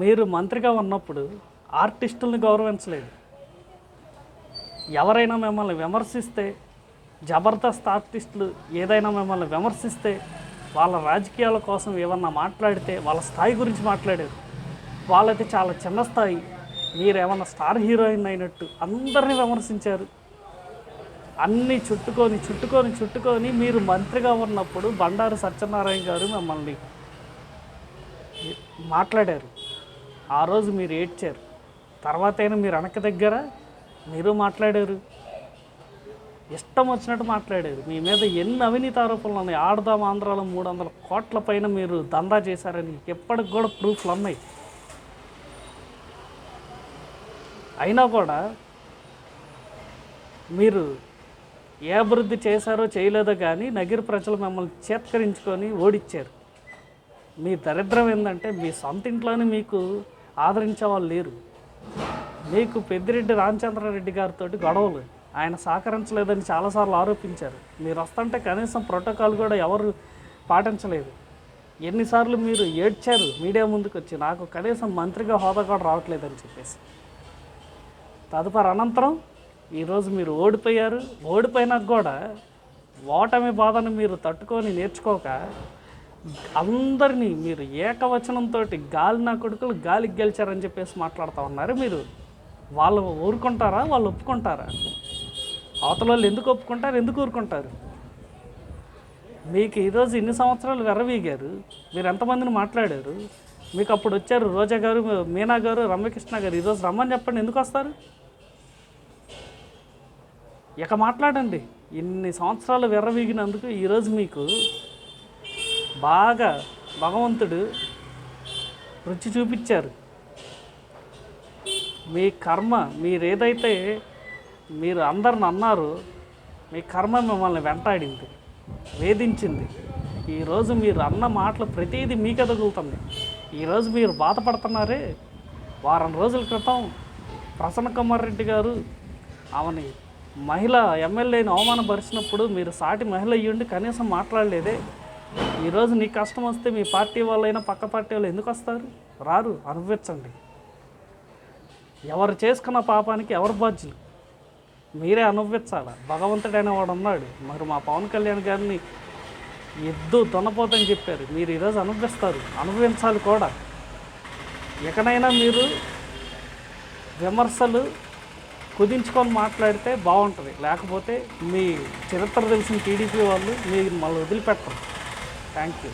మీరు మంత్రిగా ఉన్నప్పుడు ఆర్టిస్టుల్ని గౌరవించలేదు. ఎవరైనా మిమ్మల్ని విమర్శిస్తే, జబర్దస్త్ ఆర్టిస్టులు ఏదైనా మిమ్మల్ని విమర్శిస్తే, వాళ్ళ రాజకీయాల కోసం ఏమన్నా మాట్లాడితే వాళ్ళ స్థాయి గురించి మాట్లాడారు. వాళ్ళది చాలా చిన్న స్థాయి, మీరేమన్నా స్టార్ హీరోయిన్ అయినట్టు అందరినీ విమర్శించారు. అన్నీ చుట్టుకొని మీరు మంత్రిగా ఉన్నప్పుడు బండారు సత్యనారాయణ గారు మిమ్మల్ని మాట్లాడారు. ఆ రోజు మీరు ఏడ్చారు. తర్వాతైనా మీరు వెనక దగ్గర మీరు మాట్లాడారు, ఇష్టం వచ్చినట్టు మాట్లాడారు. మీ మీద ఎన్ని అవినీతి ఆరోపణలు ఉన్నాయి. ఆడదాం ఆంధ్రాలో 300 కోట్ల పైన మీరు దందా చేశారని ఎప్పటికి కూడా ప్రూఫ్లు ఉన్నాయి. అయినా కూడా మీరు ఏ అభివృద్ధి చేశారో చేయలేదో కానీ నగిరి ప్రజలు మిమ్మల్ని చేత్కరించుకొని ఓడిచ్చారు. మీ దరిద్రం ఏంటంటే మీ సొంత ఇంట్లోనే మీకు ఆదరించే వాళ్ళు లేరు. మీకు పెద్దిరెడ్డి రామచంద్రారెడ్డి గారితో గొడవలు, ఆయన సహకరించలేదని చాలాసార్లు ఆరోపించారు. మీరు వస్తుంటే కనీసం ప్రోటోకాల్ కూడా ఎవరు పాటించలేదు. ఎన్నిసార్లు మీరు ఏడ్చారు మీడియా ముందుకు వచ్చి, నాకు కనీసం మంత్రిగా హోదా కూడా రావట్లేదని చెప్పేసి. తదుపరి అనంతరం ఈరోజు మీరు ఓడిపోయారు. ఓడిపోయినాక కూడా ఓటమి బాధను మీరు తట్టుకొని నేర్చుకోక అందరినీ మీరు ఏకవచనంతో గాలి నా కొడుకులు గాలికి గెలిచారని చెప్పేసి మాట్లాడుతూ ఉన్నారు. మీరు వాళ్ళు ఊరుకుంటారా? వాళ్ళు ఒప్పుకుంటారా? అవతల వాళ్ళు ఎందుకు ఒప్పుకుంటారు, ఎందుకు ఊరుకుంటారు? మీకు ఈరోజు ఇన్ని సంవత్సరాలు వెర్రవీగారు, మీరు ఎంతమందిని మాట్లాడారు. మీకు అప్పుడు వచ్చారు రోజా గారు, మీనా గారు, రమ్యకృష్ణ గారు. ఈరోజు రమ్మని చెప్పండి, ఎందుకు వస్తారు? ఇక మాట్లాడండి. ఇన్ని సంవత్సరాలు వెర్రవీగినందుకు ఈరోజు మీకు బాగా భగవంతుడు రుచి చూపించారు. మీ కర్మ, మీరేదైతే మీరు అందరిని అన్నారో మీ కర్మ మిమ్మల్ని వెంటాడింది, వేధించింది. ఈరోజు మీరు అన్న మాటలు ప్రతిదీ మీకే తగులుతుంది. ఈరోజు మీరు బాధపడుతున్నారే. వారం రోజుల క్రితం ప్రసన్న కుమార్ రెడ్డి గారు ఆమెని మహిళ ఎమ్మెల్యేని అవమానపరిచినప్పుడు మీరు సాటి మహిళ అయ్యుండి కనీసం మాట్లాడలేదే. ఈరోజు నీ కష్టం వస్తే మీ పార్టీ వాళ్ళైనా పక్క పార్టీ వాళ్ళు ఎందుకు వస్తారు? రారు. అనుభవించండి. ఎవరు చేసుకున్న పాపానికి ఎవరు బాధ్యులు? మీరే అనుభవించాలి. భగవంతుడైన వాడు ఉన్నాడు. మరి మా పవన్ కళ్యాణ్ గారిని ఎద్దు దున్నపోతని చెప్పారు. మీరు ఈరోజు అనుభవిస్తారు, అనుభవించాలి కూడా. ఎక్కడైనా మీరు విమర్శలు కుదించుకొని మాట్లాడితే బాగుంటుంది. లేకపోతే మీ చరిత్ర తెలిసిన టీడీపీ వాళ్ళు మీరు మళ్ళీ వదిలిపెట్టరు. Thank you.